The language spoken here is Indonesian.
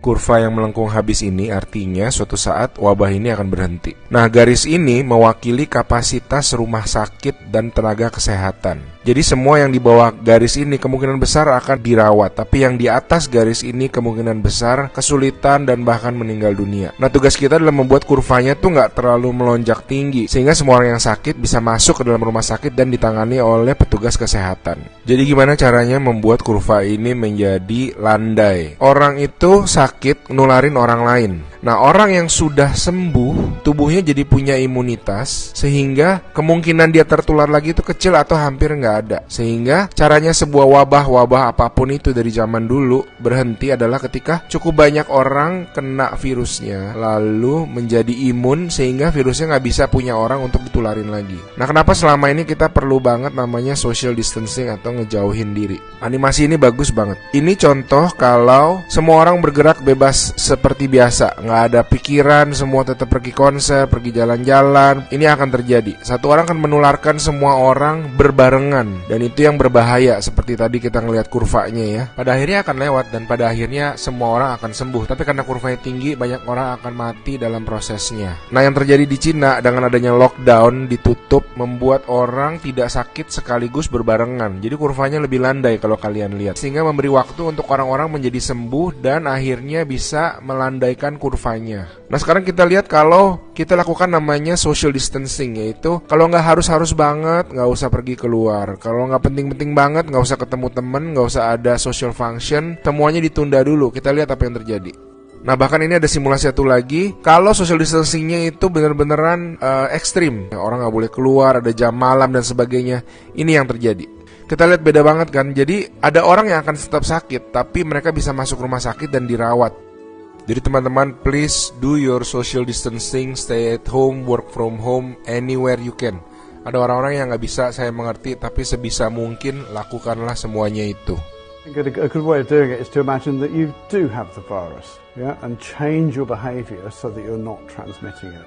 Kurva yang melengkung habis ini artinya suatu saat wabah ini akan berhenti. Nah, garis ini mewakili kapasitas rumah sakit dan tenaga kesehatan. Jadi semua yang di bawah garis ini kemungkinan besar akan dirawat, tapi yang di atas garis ini kemungkinan besar kesulitan dan bahkan meninggal dunia. Nah, tugas kita adalah membuat kurvanya tuh nggak terlalu melonjak tinggi, sehingga semua orang yang sakit bisa masuk ke dalam rumah sakit dan ditangani oleh petugas kesehatan. Jadi gimana caranya membuat kurva ini menjadi landai? Orang itu sakit nularin orang lain. Nah, orang yang sudah sembuh, tubuhnya jadi punya imunitas, sehingga kemungkinan dia tertular lagi itu kecil atau hampir nggak ada. Sehingga caranya sebuah wabah apapun itu dari zaman dulu berhenti adalah ketika cukup banyak orang kena virusnya, lalu menjadi imun sehingga virusnya nggak bisa punya orang untuk ditularin lagi. Nah, kenapa selama ini kita perlu banget namanya social distancing atau ngejauhin diri? Animasi ini bagus banget. Ini contoh kalau semua orang bergerak bebas seperti biasa, nggak ada pikiran, semua tetap pergi konser, pergi jalan-jalan. Ini akan terjadi. Satu orang akan menularkan semua orang berbarengan, dan itu yang berbahaya. Seperti tadi kita ngelihat kurvanya ya. Pada akhirnya akan lewat dan pada akhirnya semua orang akan sembuh. Tapi karena kurvanya tinggi, banyak orang akan mati dalam prosesnya. Nah, yang terjadi di Cina dengan adanya lockdown, ditutup, membuat orang tidak sakit sekaligus berbarengan. Jadi kurvanya lebih landai kalau kalian lihat, sehingga memberi waktu untuk orang-orang menjadi sembuh dan akhirnya bisa melandaikan kurvanya. Nah, sekarang kita lihat kalau kita lakukan namanya social distancing, yaitu kalau nggak harus banget, nggak usah pergi keluar. Kalau nggak penting-penting banget, nggak usah ketemu temen, nggak usah ada social function, semuanya ditunda dulu. Kita lihat apa yang terjadi. Nah, bahkan ini ada simulasi satu lagi. Kalau social distancingnya itu benar-beneran ekstrim, orang nggak boleh keluar, ada jam malam dan sebagainya. Ini yang terjadi. Kita lihat beda banget kan. Jadi ada orang yang akan tetap sakit, tapi mereka bisa masuk rumah sakit dan dirawat. Jadi teman-teman, please do your social distancing, stay at home, work from home, anywhere you can. Ada orang-orang yang nggak bisa, saya mengerti, tapi sebisa mungkin lakukanlah semuanya itu. A good way of doing it is to imagine that you do have the virus, and change your behavior so that you're not transmitting it.